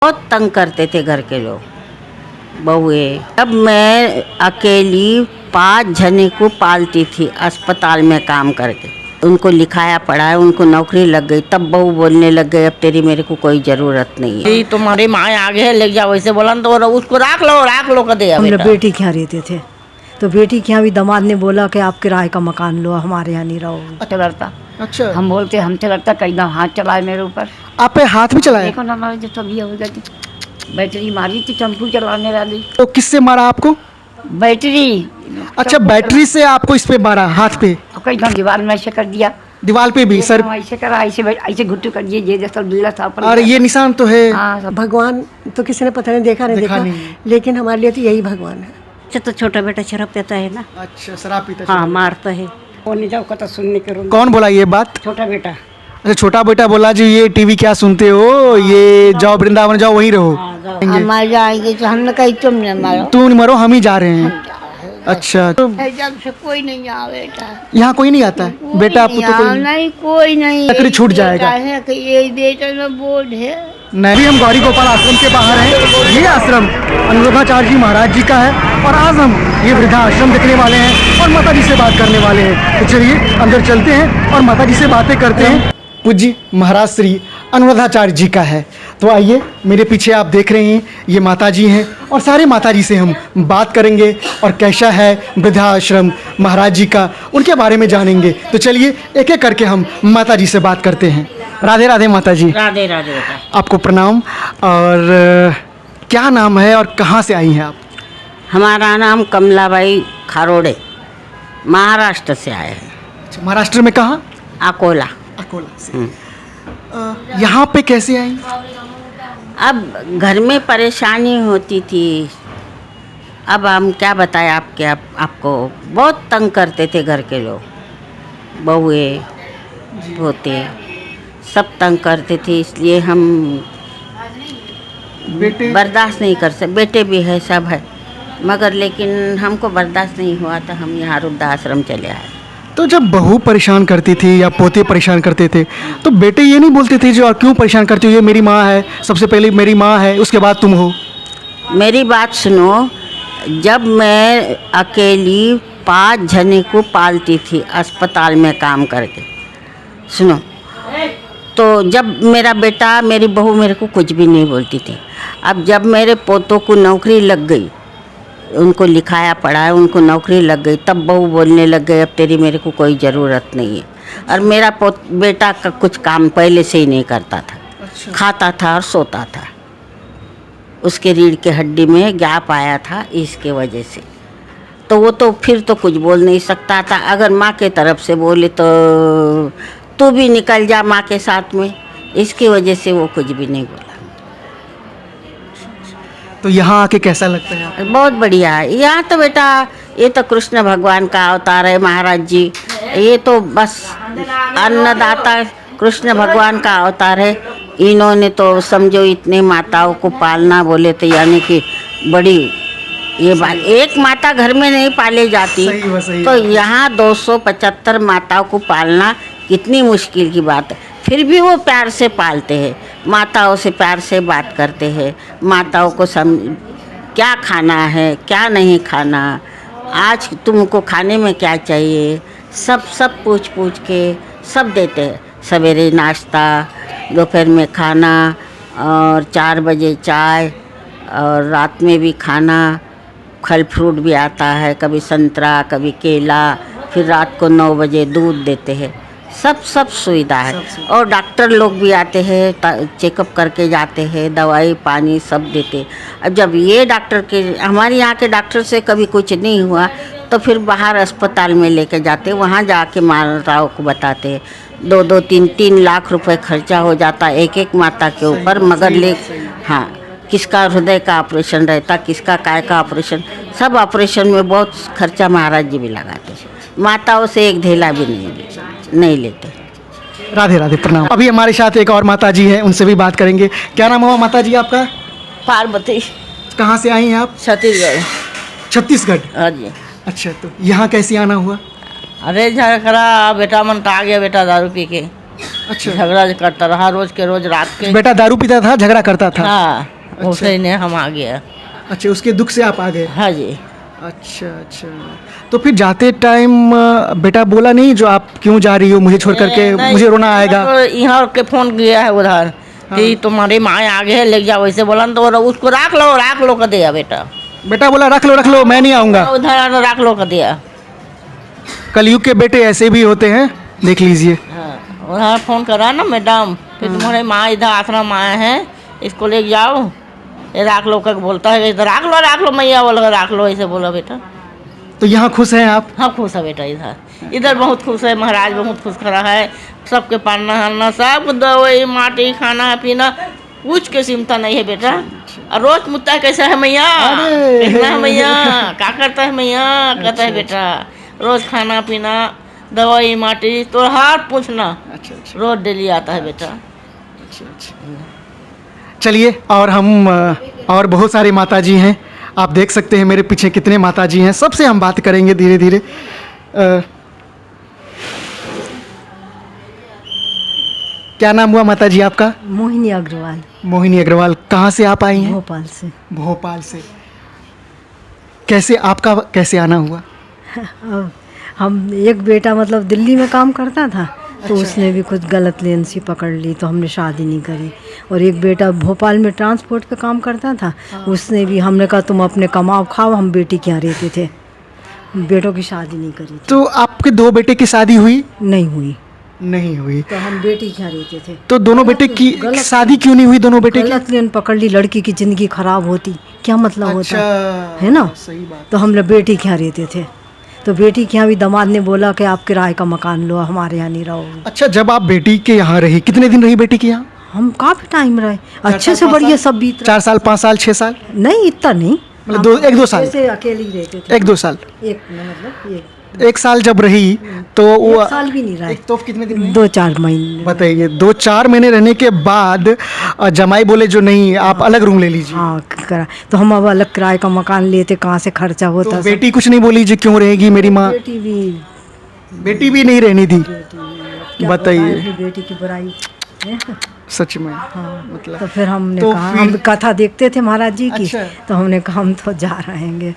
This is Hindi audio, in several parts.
बहुत तंग करते थे घर के लोग बहुए। अब मैं अकेली 5 जने को पालती थी अस्पताल में काम करके। उनको लिखाया पढ़ाया, उनको नौकरी लग गई, तब बहू बोलने लग गए अब तेरी मेरे को कोई ज़रूरत नहीं है। तुम्हारी माँ आगे है, ले जाओ, वैसे बोला तो उसको राख लो कर दे। हम लोग बेटी के यहाँ रहते थे तो बेटी के यहाँ भी दामाद ने बोला कि आप किराए का मकान लो, हमारे यहाँ नहीं रहो। लड़ता अच्छा, हम बोलते हमसे लड़ता, कई ना हाथ चलाए मेरे ऊपर। आप पे हाथ भी चलाया? देखो ना हमारे जो तभी हो गई, बैटरी मारी थी चंपू चलाने वाली। तो किससे मारा आपको? बैटरी। अच्छा, बैटरी से आपको इस पे मारा, हाथ पे? कई ना दीवार में ऐसे कर दिया, दीवार पे भी सर? ऐसे करा, ऐसे घुट्टू कर दिए, ये जैसा बिल्ला था। और ये निशान तो है। हाँ, सब भगवान तो किसी ने पता नहीं देखा नहीं। लेकिन हमारे लिए तो यही भगवान है। तो छोटा बेटा शराब पीता है ना। अच्छा, शराब पीता? हाँ, मारता है। बोलने जाओ कथा सुनने के रूम। कौन बोला ये बात? छोटा बेटा। अच्छा, छोटा बेटा बोला जी ये टीवी क्या सुनते हो, ये जाओ वृंदावन जाओ, वहीं रहो। हम आ जाएंगे तो हमने कही तुम न मारो। तू नहीं मरो, हम ही जा रहे हैं। अच्छा, तो जब से कोई नहीं आवेगा, यहाँ कोई नहीं आता है? बेटा आपको तो कोई नहीं, कोई नहीं। लकड़ी छूट जाएगा। है कि ये बेटा में बोर्ड है। नहीं, भी हम गौरी गोपाल आश्रम के बाहर हैं। ये आश्रम अनुरुद्धाचार्य जी महाराज जी का है और आज हम ये वृद्धा आश्रम देखने वाले हैं और माता जी से बात करने वाले हैं। तो चलिए अंदर चलते हैं और माता जी से बातें करते हैं। पूज्य महाराज श्री अनुरुद्धाचार्य जी का है। तो आइए, मेरे पीछे आप देख रहे हैं ये माता जी हैं और सारे माता जी से हम बात करेंगे और कैसा है वृद्धाश्रम महाराज जी का, उनके बारे में जानेंगे। तो चलिए एक एक करके हम माता जी से बात करते हैं। राधे राधे माता जी। राधे राधे बेटा। आपको प्रणाम। और क्या नाम है और कहाँ से आई हैं आप? हमारा नाम कमलाबाई खारोड़े, महाराष्ट्र से आए हैं। अच्छा, महाराष्ट्र में कहाँ? अकोला। अकोला से। यहाँ पे कैसे आई? अब घर में परेशानी होती थी। अब हम क्या बताएं आपको बहुत तंग करते थे घर के लोग, बहुए होते सब तंग करते थे, इसलिए हम बेटे? बर्दाश्त नहीं कर सकते। बेटे भी है, सब है, मगर लेकिन हमको बर्दाश्त नहीं हुआ तो हम यहाँ वृद्धाश्रम चले आए। तो जब बहू परेशान करती थी या पोते परेशान करते थे तो बेटे ये नहीं बोलते थे जो क्यों परेशान करती हो, ये मेरी माँ है, सबसे पहले मेरी माँ है, उसके बाद तुम हो? मेरी बात सुनो, जब मैं अकेली 5 जने को पालती थी अस्पताल में काम करके, सुनो, तो जब मेरा बेटा मेरी बहू मेरे को कुछ भी नहीं बोलती थी। अब जब मेरे पोतों को नौकरी लग गई, उनको लिखाया पढ़ाया, उनको नौकरी लग गई, तब बहू बोलने लग गए अब तेरी मेरे को कोई ज़रूरत नहीं है। और मेरा बेटा का कुछ काम पहले से ही नहीं करता था। अच्छा। खाता था और सोता था। उसके रीढ़ के हड्डी में गैप आया था, इसके वजह से। तो वो तो फिर तो कुछ बोल नहीं सकता था। अगर माँ के तरफ से बोले तो तू भी निकल जा माँ के साथ में, इसकी वजह से वो कुछ भी नहीं बोला। तो यहाँ आके कैसा लगता है आपको? बहुत बढ़िया है यहाँ तो बेटा। ये तो कृष्ण भगवान का अवतार है महाराज जी। ये तो बस अन्नदाता कृष्ण भगवान का अवतार है। इन्होंने तो समझो इतने माताओं को पालना बोले तो यानी कि बड़ी ये बात। एक माता घर में नहीं पाली जाती, सही तो यहाँ 275 माताओं को पालना कितनी मुश्किल की बात है। फिर भी वो प्यार से पालते हैं, माताओं से प्यार से बात करते हैं, माताओं को क्या खाना है क्या नहीं खाना, आज तुमको खाने में क्या चाहिए, सब पूछ के सब देते हैं। सवेरे नाश्ता, दोपहर में खाना और 4 बजे चाय और रात में भी खाना। फल फ्रूट भी आता है, कभी संतरा कभी केला। फिर रात को 9 बजे दूध देते हैं। सब सुविधा है। और डॉक्टर लोग भी आते हैं, चेकअप करके जाते हैं, दवाई पानी सब देते। अब जब ये डॉक्टर के हमारे यहाँ के डॉक्टर से कभी कुछ नहीं हुआ तो फिर बाहर अस्पताल में लेके जाते, वहाँ जाके माताओं को बताते। 2-2, 3-3 लाख रुपए खर्चा हो जाता एक माता के ऊपर। मगर हाँ, किसका हृदय का ऑपरेशन रहता, किसका काय का ऑपरेशन, सब ऑपरेशन में बहुत खर्चा महाराज जी भी लगाते। माताओं से एक धेला भी नहीं लेते। राधे राधे, प्रणाम। अभी हमारे साथ एक और माता जी हैं, उनसे भी बात करेंगे। क्या नाम हुआ माता जी आपका? पार्वती। कहाँ से आई हैं आप? छत्तीसगढ़। छत्तीसगढ़? हाँ जी। अच्छा, तो यहाँ कैसे आना हुआ? अरे झगड़ा बेटा मन आ गया, बेटा दारू पी के अच्छा। झगड़ा करता रहा रोज के रोज रात के। बेटा दारू पीता था, झगड़ा करता था। हाँ उसे ने हम आ गया। अच्छा, उसके दुख से आप आ गए। हाँ जी। अच्छा अच्छा। तो फिर जाते टाइम बेटा बोला नहीं जो आप क्यों जा रही हो मुझे छोड़ करके, नहीं, मुझे रोना आएगा? तो यहाँ के फोन किया है उधर कि तुम्हारी माँ आगे है ले जाओ, वैसे बोला न तो उसको राख लो कर दिया बेटा। बेटा बोला रख लो मैं नहीं आऊँगा। उधर राख लो कर दिया। कलयुग के बेटे ऐसे भी होते हैं, देख लीजिए। हाँ उधर फोन करा ना मैडम कि तुम्हारे माँ इधर आश्रम आए हैं, इसको ले जाओ। ये राख लो कर बोलता है, इधर राख लो मैया बोल राख लो, ऐसे बोला बेटा। तो यहाँ खुश हैं आप? हाँ खुश है बेटा, इधर बहुत खुश है, महाराज बहुत खुश खड़ा है। सबके पालना हालना सब दवाई माटी खाना पीना कुछ के चिंता नहीं है बेटा। और रोज मुद्दा कैसा है मैया, कैसा है मैया, क्या करता है मैया, कहता है बेटा रोज खाना पीना दवाई माटी तो हर पूछना। अच्छा अच्छा रोज डेली आता है बेटा। अच्छा अच्छा। चलिए, और हम और बहुत सारी माता जी हैं, आप देख सकते हैं मेरे पीछे कितने माता जी हैं, सबसे हम बात करेंगे धीरे धीरे। क्या नाम हुआ माता जी आपका? मोहिनी अग्रवाल, मोहिनी अग्रवाल। कहाँ से आप आई हैं? भोपाल से। भोपाल से। कैसे आपका कैसे आना हुआ? अब हम एक बेटा मतलब दिल्ली में काम करता था, तो उसने भी कुछ गलत लेन सी पकड़ ली, तो हमने शादी नहीं करी। और एक बेटा भोपाल में ट्रांसपोर्ट पे काम करता था, उसने भी, हमने कहा तुम अपने कमाओ खाओ, हम बेटी के यहाँ रहते थे, बेटों की शादी नहीं करी थी। तो आपके दो बेटे की शादी हुई? नहीं हुई, नहीं हुई। तो हम बेटी के यहाँ रहते थे। तो दोनों बेटे की गलत- शादी क्यों नहीं हुई दोनों बेटे की? गलत लेन पकड़ ली, लड़की की जिंदगी खराब होती, क्या मतलब होता है ना। सही बात। तो हमने बेटी के यहाँ रहते थे, तो बेटी के यहाँ भी दामाद ने बोला कि आप किराए का मकान लो, हमारे यहाँ नहीं रहोगे। अच्छा, जब आप बेटी के यहाँ रही, कितने दिन रही बेटी के यहाँ? हम काफ़ी टाइम रहे, अच्छे से 4-5 बढ़िया साल? सब बीत 4 साल 5 साल 6 साल? नहीं इतना नहीं, मतलब 1-2 साल? जैसे अकेले ही रहते थे। 1-2 साल? एक मतलब एक 1 साल जब रही तो वो 1 साल भी नहीं रहा, एक तो कितने दिन रही? 2-4 महीने। बताइए। 2-4 महीने रहने के बाद जमाई बोले जो नहीं आप अलग रूम ले लीजिए। हाँ करा, तो हम अब अलग किराए का मकान लेते, कहाँ से खर्चा होता। तो बेटी कुछ नहीं बोली जी क्यों रहेगी मेरी माँ? बेटी भी नहीं रहनी थी। बताइए। बेटी की बुराई है। सच में। हाँ, मतलब तो फिर हमने तो कहा, फिर- हम कथा देखते थे महाराज जी की, अच्छा। तो हमने कहा हम तो जा रहेंगे,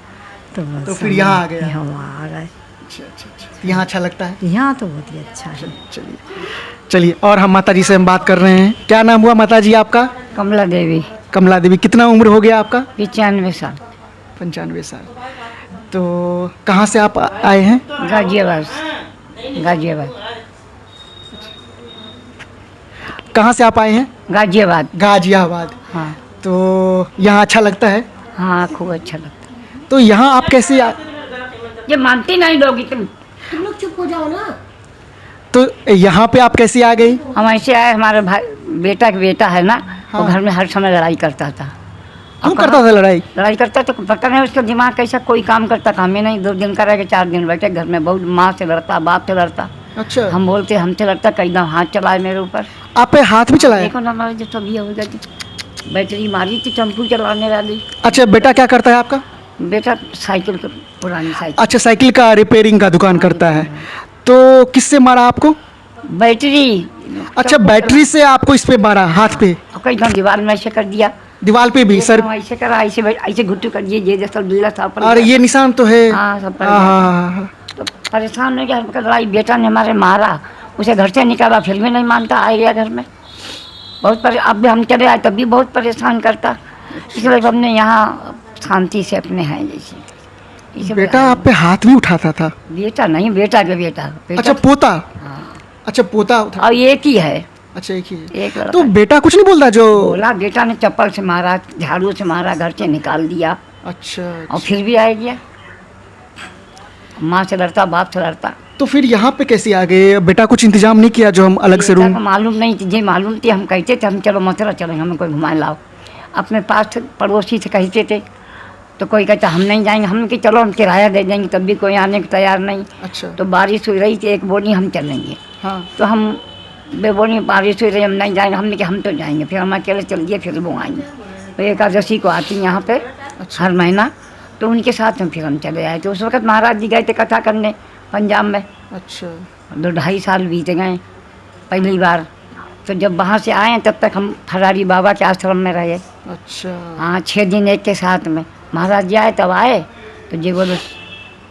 तो बस तो फिर यहाँ आ गए? यहाँ आ गए। अच्छा अच्छा अच्छा। यहाँ अच्छा लगता है? यहाँ तो बहुत ही अच्छा है। चलिए चलिए, और हम माता जी से हम बात कर रहे हैं। क्या नाम हुआ माता जी आपका? कमला देवी, कमला देवी। कितना उम्र हो गया आपका? 95 साल, 95 साल। तो कहाँ से आप आए हैं? गाजियाबाद, गाजियाबाद, कहाँ से आप आए हैं? गाजियाबाद। गाजियाबाद। हाँ तो यहाँ अच्छा लगता है? हाँ, खूब अच्छा लगता। तो यहाँ आप कैसे ये मानती नहीं लोगी तुम। तो यहाँ पे आप कैसे आ गई? हम ऐसे आए, हमारे भाई बेटा है ना, वो घर में हर समय लड़ाई करता था। क्यों करता था लड़ाई? लड़ाई करता तो पता नहीं उसका दिमाग कैसा, कोई काम करता काम ही नहीं। 2 दिन का रह के 4 दिन बैठे घर में, बहुत माँ से लड़ता, बाप से लड़ता। अच्छा। हम बोलते हमसे लड़ता, कई दम हाथ चलाए मेरे ऊपर। आप पे हाथ भी चलाया? देखो ना हमारे जो तभी हो गई, बैटरी मारी थी टेम्पू चलाने वाली। अच्छा, बेटा क्या करता है आपका? बेटा साइकिल, पुरानी साइकिल। अच्छा, साइकिल का रिपेयरिंग का दुकान करता है। तो किससे मारा आपको? बैटरी। अच्छा, बैटरी से आपको इस पे मारा, हाथ पे? कई दम दीवार में ऐसे कर दिया, दीवार पे भी सर? ऐसे करा, ऐसे घुट्टू कर दिए, ये जैसा बिल्ला था पर। और ये निशान तो है। हाँ, सब पर हाँ गया। हाँ हाँ। तो परेशान हो गया, हमका लड़ाई, बेटा ने हमारे मारा, उसे घर से निकाला, फिर भी नहीं मानता, आ गया घर में। बहुत अब भी हम चले आए तब भी बहुत परेशान करता, इसलिए हमने यहाँ शांति से अपने हैं जैसे। इसलिए बेटा आप पे हाथ भी उठाता था? बेटा नहीं, बेटा के बेटा। अच्छा, पोता। हाँ। अच्छा, पोता उठा। और एक ही है, अच्छा, एक ही है। एक लड़का। तो बेटा कुछ नहीं बोलता जो? बोला, बेटा ने चप्पल से मारा, झाड़ू से मारा, घर से निकाल दिया, अच्छा। और फिर भी आ गया। माँ से लड़ता, बाप से लड़ता। तो फिर यहाँ पे कैसे आ गए? बेटा कुछ इंतजाम नहीं किया जो हम अलग से बेटा रूम? को मालूम नहीं थी, जे मालूम थी हम कहते थे हम चलो मथुरा चलेंगे, हमें कोई घुमाए लाओ। अपने पास पड़ोसी से कहते थे, तो कोई कहता हम नहीं जाएंगे, हम कि चलो हम किराया दे देंगे, तब भी कोई आने को तैयार नहीं। अच्छा। तो बारिश हुई रही थी, एक बोली हम चलेंगे, हाँ। तो हम बोली बारिश हुई रही, हम नहीं जाएंगे, हमने कि हम तो जाएंगे, फिर हम अकेले चलिए, फिर वो आएंगे। तो एकादशी को आती यहाँ पे हर महीना, तो उनके साथ में फिर हम चले आए। तो उस वक्त महाराज जी गए थे कथा करने पंजाब में। अच्छा। 2-2.5 साल बीत गए, पहली बार तो जब वहाँ से आए तब तक हम फरारी बाबा के आश्रम में रहे। अच्छा। हाँ 6 दिन एक के साथ में। महाराज जी आए तब आए तो जी बोले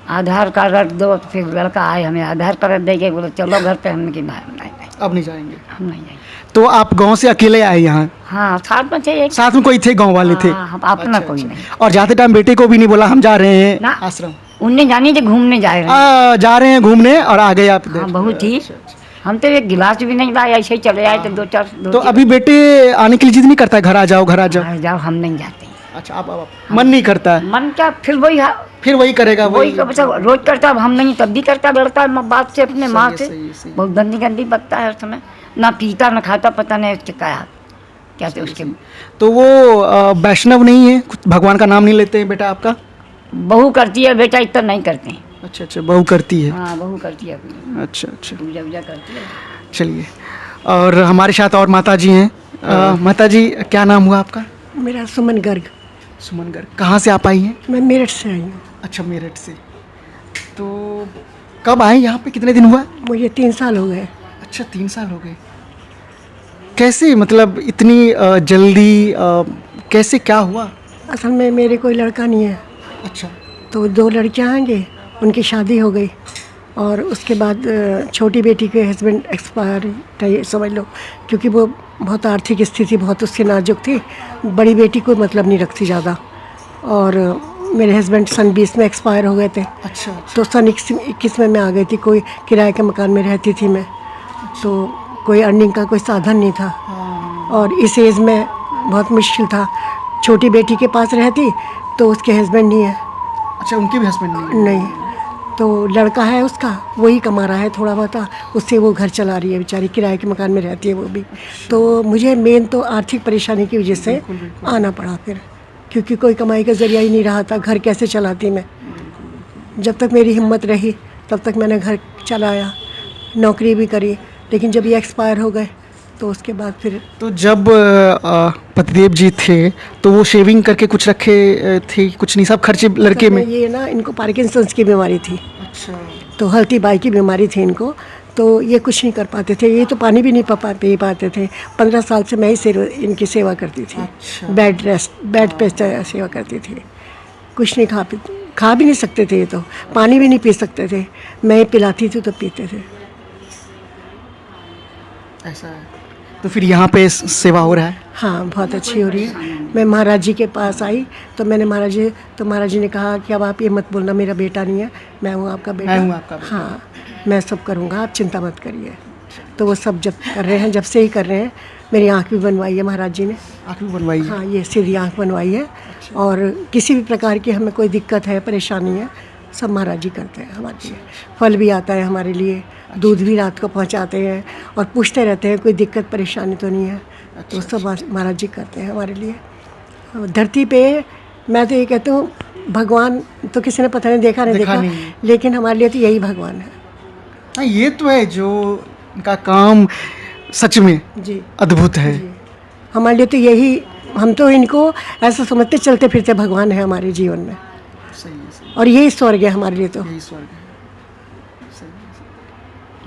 आधार कार्ड रख दो। तो फिर लड़का आए हमें आधार कार्ड दे के बोले चलो घर पे। हमने कि नहीं, अब नहीं जाएंगे। हम नहीं जाएंगे। तो आप गांव से अकेले आए यहाँ? हाँ साथ में थे एक। साथ में कोई थे गांव वाले थे? हाँ, हम अपना अच्छा, कोई अच्छा। नहीं। और जाते टाइम बेटे को भी नहीं बोला हम जा रहे हैं ना। आश्रम? उनने जानी थे घूमने जा रहे हैं। जा रहे हैं घूमने और आ गए आप इधर? हाँ बहुत ही। अच्छा, अच्छा। हम तो एक गिलास भी नहीं लाए, ऐसे ही चले आए थे। दो तो अभी बेटे आने के लिए जिद नहीं करता है घर आ जाओ घर आ जाओ? जाओ हम नहीं जाते। अच्छा आप मन नहीं करता है? मन क्या फिर वही फिर वही करेगा वही रोज करता। अब हम नहीं तब भी करता। लड़ता है बाप से अपने माँ से। सही। बहुत गंदी गंदी बकता है उस समय। ना पीता ना खाता, पता नहीं उसके क्या थे उसके। तो वो वैष्णव नहीं है, कुछ भगवान का नाम नहीं लेते हैं बेटा आपका? बहू करती है बेटा, इतना नहीं करते हैं। अच्छा बहू करती है। हाँ बहू करती है अपनी। अच्छा पूजा वूजा करती है। चलिए। और हमारे साथ और माता जी हैं। माता जी क्या नाम हुआ आपका? मेरा सुमन गर्ग। सुमन गर्ग। कहाँ से आप आई हैं? मैं मेरठ से आई हूँ। अच्छा मेरठ से। तो कब आए यहाँ पे, कितने दिन हुआ? मुझे 3 साल हो गए। अच्छा 3 साल हो गए। कैसे मतलब इतनी जल्दी कैसे क्या हुआ? असल में मेरे कोई लड़का नहीं है। अच्छा। तो 2 लड़कियाँ आएंगे, उनकी शादी हो गई और उसके बाद छोटी बेटी के हस्बैंड एक्सपायर समझ लो, क्योंकि वो बहुत आर्थिक स्थिति बहुत उसकी नाजुक थी। बड़ी बेटी को मतलब नहीं रखती ज़्यादा। और मेरे हस्बैंड सन 20 में एक्सपायर हो गए थे। अच्छा। तो सन 21 में मैं आ गई थी। कोई किराए के मकान में रहती थी मैं, तो कोई अर्निंग का कोई साधन नहीं था। और इस एज में बहुत मुश्किल था। छोटी बेटी के पास रहती तो उसके हस्बैंड नहीं है। अच्छा उनके भी हस्बैंड नहीं? नहीं, तो लड़का है उसका, वही कमा रहा है थोड़ा बहुत, उससे वो घर चला रही है बेचारी। किराए के मकान में रहती है वो भी। तो मुझे मेन तो आर्थिक परेशानी की वजह से आना पड़ा फिर, क्योंकि कोई कमाई का जरिया ही नहीं रहा था। घर कैसे चलाती मैं? जब तक मेरी हिम्मत रही तब तक मैंने घर चलाया, नौकरी भी करी। लेकिन जब ये एक्सपायर हो गए तो उसके बाद फिर। तो जब पतिदेव जी थे तो वो शेविंग करके कुछ रखे थे? कुछ नहीं, सब खर्चे लड़के में? ये ना इनको पार्किंसंस की बीमारी थी। अच्छा। तो हल्दी बाई की बीमारी थी इनको। तो ये कुछ नहीं कर पाते थे। ये तो पानी भी नहीं पी पाते थे। 15 साल से मैं ही इनकी सेवा करती थी। अच्छा। बेड पे सेवा करती थी। कुछ नहीं खा भी नहीं सकते थे। ये तो पानी भी नहीं पी सकते थे। मैं ही पिलाती थी तो पीते थे। ऐसा है। तो फिर यहाँ पे सेवा हो रहा है? हाँ बहुत अच्छी हो रही है। मैं महाराज जी के पास आई तो मैंने महाराज जी ने कहा कि अब आप ये मत बोलना मेरा बेटा नहीं है, मैं हूँ आपका बेटा। मैं हूँ आपका बेटा। हाँ मैं सब करूँगा, आप चिंता मत करिए। तो वो सब जब कर रहे हैं, जब से ही कर रहे हैं। मेरी आँख भी बनवाई है महाराज जी ने। आँख भी बनवाई है? हाँ ये सीधी आँख बनवाई है। और किसी भी प्रकार की हमें कोई दिक्कत है, परेशानी है, सब महाराज जी करते हैं हमारे लिए। फल भी आता है हमारे लिए, दूध भी रात को पहुंचाते हैं और पूछते रहते हैं कोई दिक्कत परेशानी तो नहीं है। तो सब महाराज जी करते हैं हमारे लिए। और धरती पे मैं तो ये कहती हूँ, भगवान तो किसी ने पता नहीं देखा नहीं, लेकिन हमारे लिए तो यही भगवान है। हाँ ये तो है, जो उनका काम सच में जी अद्भुत है। जी। हमारे लिए तो यही, हम तो इनको ऐसा समझते चलते फिरते भगवान है हमारे जीवन में। सही। और यही स्वर्ग है हमारे लिए। तो यही स्वर्ग है।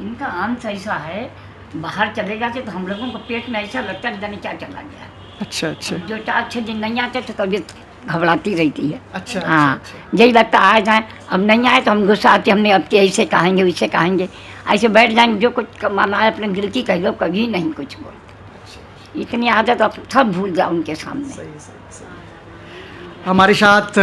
इनका अंश ऐसा है, बाहर चले जाते तो हम लोगों को पेट में ऐसा लगता है जाने क्या चला गया। अच्छा। जो 4-6 दिन नहीं आते तो तबीयत घबराती रहती है। अच्छा। हाँ यही लगता आ जाए। अब नहीं आए तो हम गुस्सा आते, हमने अब के ऐसे कहेंगे वैसे कहेंगे, ऐसे बैठ जाएंगे। जो कुछ कमाना है अपने दिल की कह लो, कभी नहीं कुछ बोलते। इतनी आदत अब सब भूल जाओ उनके सामने। हमारे साथ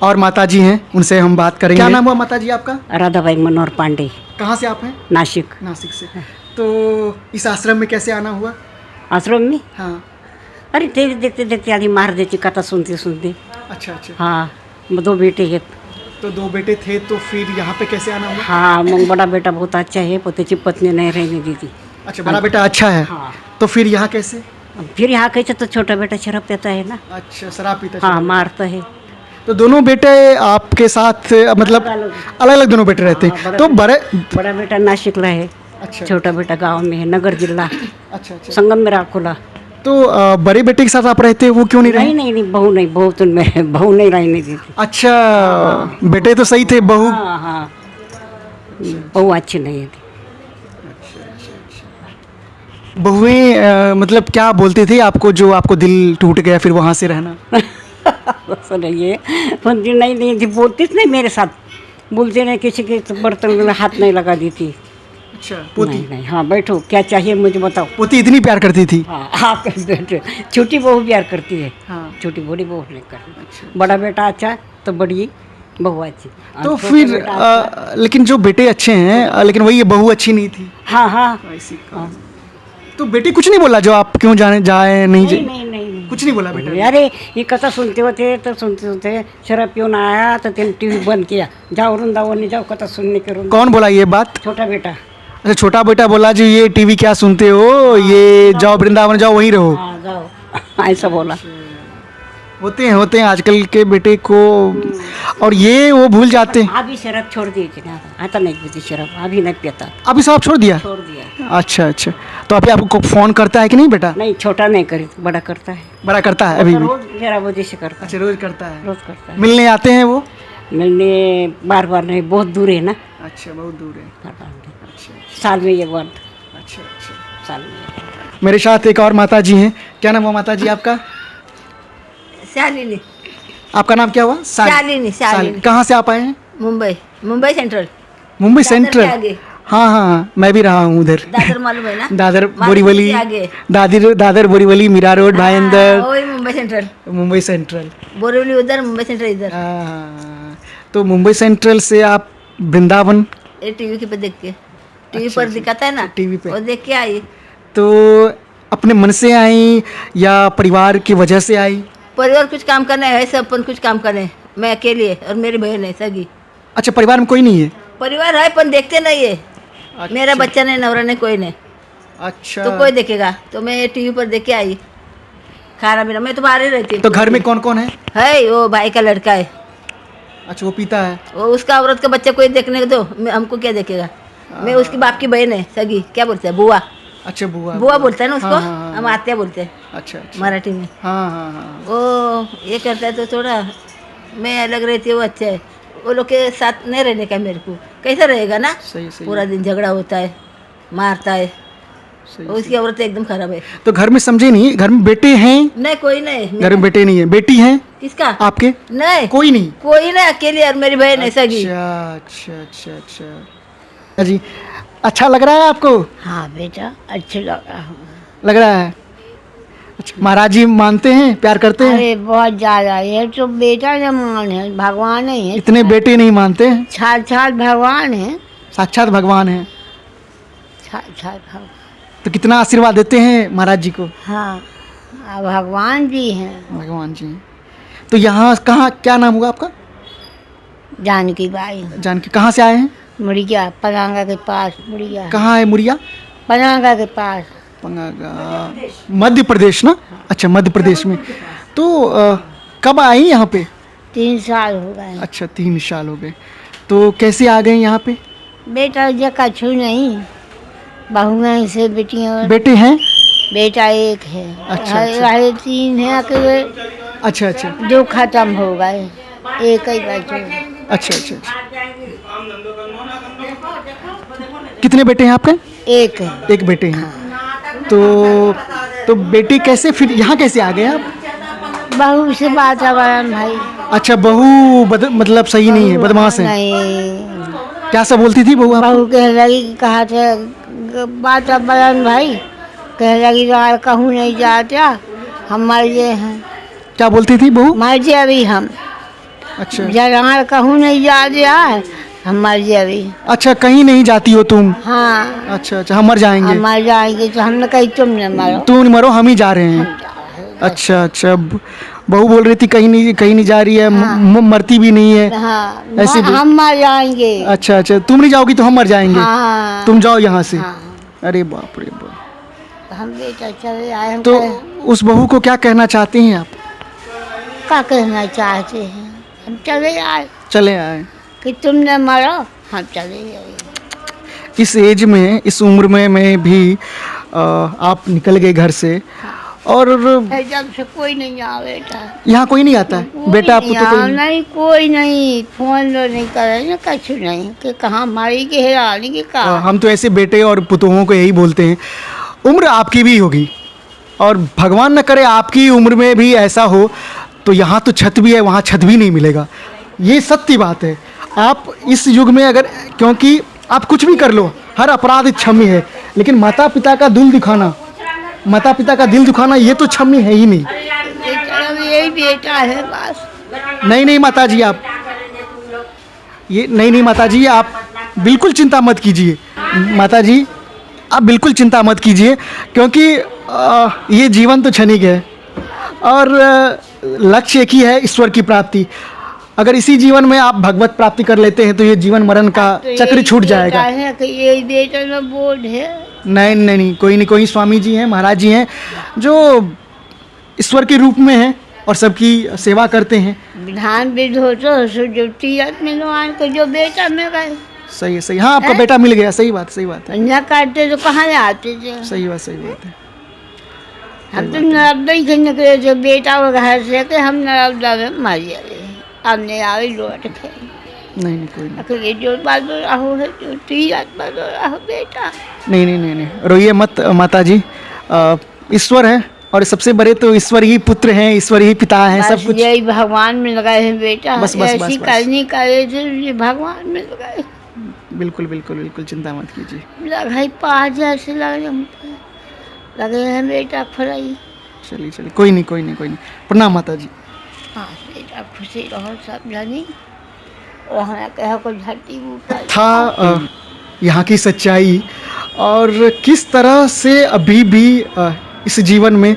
और माता जी हैं, उनसे हम बात करेंगे। क्या नाम हुआ माता जी आपका? राधाबाई मनोहर पांडे, कहाँ से आप हैं? नासिक। नासिक से। तो इस आश्रम में कैसे आना हुआ? आश्रम में हाँ। अरे टीवी देखते देखते आदि मार देती, कथा सुनते सुनते। अच्छा। हाँ 2 बेटे हैं। तो 2 बेटे थे, तो फिर यहाँ पे कैसे आना हुआ? हाँ मग बड़ा बेटा बहुत अच्छा है, पोतेची पत्नी नहीं रहने देती। अच्छा बड़ा बेटा अच्छा है। हाँ। तो फिर यहाँ कैसे? फिर यहाँ कैसे, तो छोटा बेटा शराब पीता है ना। अच्छा शराब पीता? हाँ मारता है। तो दोनों बेटे आपके साथ मतलब अलग अलग दोनों बेटे रहते हैं? तो बड़ा बेटा नासिकला है। अच्छा। छोटा बेटा गांव में है, नगर जिला। अच्छा। संगम में राखोला। तो बड़े बेटे के साथ आप रहते हैं, वो क्यों नहीं रहे? नहीं बहू तो मैं बहू नहीं रहने देती। अच्छा बेटे तो सही थे, बहू? हाँ बहू अच्छी नहीं थी। बहुएं मतलब क्या बोलते थे आपको जो आपको दिल टूट गया फिर वहाँ से रहना? सुनिए, बोलती नहीं नहीं थी, बोलती नहीं मेरे साथ, बोलते नहीं, किसी के बर्तन में हाथ नहीं लगा दी थी। अच्छा, नहीं नहीं, हाँ बैठो, क्या चाहिए मुझे बताओ। पोती इतनी प्यार करती थी? हाँ आप बैठो। छोटी बहू प्यार करती है, हाँ। छोटी बड़ी बहू नहीं करती। बड़ा बेटा अच्छा तो बड़ी बहू अच्छी। और तो छोटा फिर बेटा अच्छा। लेकिन जो बेटे अच्छे हैं लेकिन वही ये बहू अच्छी नहीं थी। हाँ हाँ। हाँ। तो बेटे कुछ नहीं बोला जो आप क्यों जाए नहीं नहीं जाए? नहीं नहीं कुछ नहीं बोला बेटा? अरे ये कथा सुनते होते तो सुनते सुनते शराब पियून आया तो तेने टीवी बंद किया, जाओ वृंदावन जाओ कथा सुनने के वृंदावन। कौन बोला ये बात? छोटा बेटा। अच्छा, छोटा बेटा बोला जी ये टीवी क्या सुनते हो, ये जाओ वृंदावन जाओ वहीं रहो। हाँ जाओ ऐसा बोला। होते हैं आजकल के बेटे को, और ये वो भूल जाते हैं। अभी शराब छोड़ दी थी ना, आता नहीं पीती शराब, अभी नहीं पीता, अभी सब छोड़ दिया? छोड़ दिया। अच्छा अच्छा, तो अभी आपको फोन करता है कि नहीं बेटा? नहीं छोटा नहीं करी, बड़ा करता है। बड़ा करता है अभी भी? रोज 11 बजे से करता है। अच्छा, रोज करता है। रोज करता है। मिलने आते हैं वो? मिलने बार बार नहीं, बहुत दूर है ना, अच्छा, बहुत दूर है। बार बार नहीं। अच्छा साल में एक बार। अच्छा अच्छा। साल में एक बार। मेरे साथ एक और माता जी हैं। क्या नाम हुआ माता जी आपका? शालिनी। आपका नाम क्या हुआ? शालिनी। कहाँ से आप आए हैं? मुंबई सेंट्रल। मुंबई दादर सेंट्रल? के आगे। हाँ हाँ, मैं भी रहा हूँ उधर। दादर मालूम है ना? दादर मालूम बोरीवली, के आगे। दादर बोरीवली, मीरा रोड, भाईंदर, वही मुंबई सेंट्रल। मुंबई सेंट्रल। बोरीवली उधर, मुंबई सेंट्रल इधर। हाँ, तो मुंबई सेंट्रल से आप वृंदावन? ये टीवी पे देख के, टीवी पर दिखाता है ना, टीवी पे। वो देख के आई। तो अपने मन से आई या परिवार की वजह से आई? परिवार कुछ काम करना है, सब अपन कुछ काम करने, मैं अकेली है और मेरी बहन है सगी। अच्छा, परिवार में कोई नहीं है? परिवार है पर देखते नहीं है। मेरा बच्चा नहीं, नवरा नहीं, कोई नहीं, अच्छा, तो कोई देखेगा। तो मैं टीवी पर देख के आई, खाना पीना, मैं तो बाहर ही रहती हूँ। तो घर में कौन कौन है? वो भाई का लड़का है, अच्छा, वो पीता है? वो उसका औरत का बच्चा कोई देखने को दो, हमको क्या देखेगा। मैं उसकी बाप की बहन है सगी, क्या बोलते हैं, बुआ। अच्छा, बुआ। बुआ बोलते हैं ना उसको। हाँ, हाँ, हम आत्या बोलते हैं अच्छा अच्छा। मराठी में। हाँ हाँ हाँ। वो ये करता है तो थोड़ा मैं अलग रहती हूँ, वो अच्छा है। वो लोग के साथ नहीं रहने का मेरे को, कैसा रहेगा ना। सही सही। पूरा दिन झगड़ा होता है, मारता है। सही, उसकी औरत एकदम खराब है। तो घर में समझे नहीं, घर में बेटे हैं? नहीं कोई नहीं। घर में बेटे नहीं है, बेटी हैं किसका? आपके? नहीं कोई नहीं? कोई नहीं, अकेली और मेरी बहन है सगी। अच्छा अच्छा अच्छा अच्छा जी। अच्छा लग रहा है आपको? हाँ बेटा, अच्छे लग रहा हूँ। लग रहा है? अच्छा, महाराज जी मानते हैं, प्यार करते हैं? अरे बहुत ज्यादा, ये तो बेटा जमान है, भगवान ही है। इतने बेटे नहीं मानते हैं? साक्षात भगवान है, साक्षात भगवान है। साक्षात भगवान। तो कितना आशीर्वाद देते हैं महाराज जी को? हाँ, भगवान जी हैं। भगवान जी। तो यहाँ कहाँ, क्या नाम हुआ आपका? जानकी बाई, जानकी। कहाँ से आए हैं? मुड़िया, पनांगा के पास मुड़िया। कहाँ है मुरिया? पनांगा के पास। पंगागा, मध्य प्रदेश ना? अच्छा, मध्य प्रदेश में। तो कब आई यहाँ पे? 3 साल हो गए। अच्छा, 3 साल हो गए। तो कैसे आ गए यहाँ पे? बेटा जो कछु नहीं, बहुएं से बेटियाँ, बेटे हैं? बेटा एक है। अच्छा, अच्छा। हरे 3 है अकेले, अच्छा अच्छा 2 खत्म हो गए, एक ही बचे। अच्छा अच्छा अच्छा। कितने बेटे हैं आपके? एक है। एक बेटे हैं। तो बेटी कैसे फिर यहाँ कैसे आ गए आप? बहू से वातावरण भाई। अच्छा, बहू मतलब सही नहीं है, बदमाश है? नहीं, क्या सब बोलती थी बहू आपको? बहू कह लगी, कहा थे वातावरण भाई, कह लगी यार कहूँ नहीं जाता, हम मर गए हैं। क्या बोलती थी बहू? मर जाए हम। अच्छा जरार कहूँ नहीं जाते, हम मर जाए। अच्छा, कहीं नहीं जाती हो तुम? हाँ, अच्छा अच्छा, हम मर जाएंगे। हम मर जाएंगे तो हमने कही तुम न मरो। तुम नहीं मरो, हम ही जा रहे हैं। अच्छा अच्छा, बहू बोल रही थी कहीं नहीं जा रही है, मरती भी नहीं है। हाँ, ऐसे भी? हम मर जाएंगे। अच्छा अच्छा, तुम नहीं जाओगी तो हम मर जाएंगे। हाँ, तुम जाओ यहाँ से। हाँ। अरे बाप रे बाप। हम बेटा चले आए। हम तो उस बहू को क्या कहना चाहते हैं आप? क्या कहना चाहते हैं, हम चले आए चले आए। कि तुमने मरो, हम चले गए। इस एज में, इस उम्र में मैं भी आप निकल गए घर से, और जब से कोई नहीं आ बेटा, यहाँ कोई नहीं आता है? बेटा आपको तो कोई नहीं? नहीं, कोई नहीं, फोन तो नहीं करे ना, कछु नहीं कि कहाँ मारी के हेरानी के कहा। हम तो ऐसे बेटे और पुतोहों को यही बोलते हैं, उम्र आपकी भी होगी और भगवान न करे आपकी उम्र में भी ऐसा हो तो यहाँ तो छत भी है, वहाँ छत भी नहीं मिलेगा। ये सत्य बात है। आप इस युग में अगर, क्योंकि आप कुछ भी कर लो, हर अपराध क्षम्य है, लेकिन माता पिता का दिल दुखाना ये तो क्षम्य है ही नहीं। यही बेटा है बस। नहीं माता जी, आप ये नहीं माता जी, आप बिल्कुल चिंता मत कीजिए। माता जी आप बिल्कुल चिंता मत कीजिए, क्योंकि ये जीवन तो क्षणिक है और लक्ष्य एक ही है, ईश्वर की प्राप्ति। अगर इसी जीवन में आप भगवत प्राप्ति कर लेते हैं तो ये जीवन मरण का चक्र छूट जाएगा। यही बेटा में बोझ है। नहीं, कोई स्वामी जी हैं, महाराज जी हैं जो ईश्वर के रूप में हैं और सबकी सेवा करते हैं। विधान विध हो तो सुजुतियत में नुआन को जो बेटा मिल गए। सही है, सही। हाँ, आपका बेटा मिल गया। सही बात है। न काटते तो कहाँ आते थे। सही बात है। हम तो नर्मदा ही निकले थे बेटा वो घर से कि हम नर्मदा में मर जाए, हमने आवे लौट के। नहीं कोई नहीं। ये जो बात रहो है जो तीरथ बात रहो बेटा। नहीं रोइए मत माता जी। ईश्वर है और सबसे बड़े तो ईश्वर ही पुत्र हैं, ईश्वर ही पिता हैं, सब कुछ यही भगवान में लगाए हैं बेटा। बस ऐसी करनी करे थे ये भगवान में लगाए। बिल्कुल चिंता मत कीजिए। लगाई 5 जैसे लगे हैं बेटा फराई। चलिए कोई नहीं। प्रणाम माता जी। हाँ बेटा खुशी रहो सब जानी। वहाँ कहा को धरती ऊपर था यहाँ की सच्चाई और किस तरह से अभी भी इस जीवन में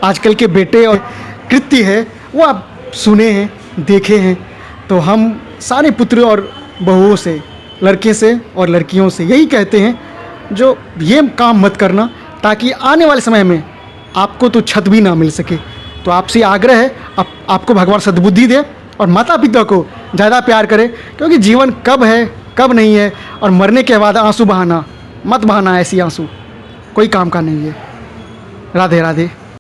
आजकल के बेटे और कृत्य है वो आप सुने हैं, देखे हैं। तो हम सारे पुत्र और बहुओं से, लड़के से और लड़कियों से यही कहते हैं जो ये काम मत करना, ताकि आने वाले समय में आपको तो छत भी ना मिल सके। तो आपसे आग्रह है आपको भगवान सद्बुद्धि दे और माता पिता को ज़्यादा प्यार करें, क्योंकि जीवन कब है कब नहीं है, और मरने के बाद आंसू बहाना मत बहाना। ऐसी आंसू कोई काम का नहीं है। राधे राधे।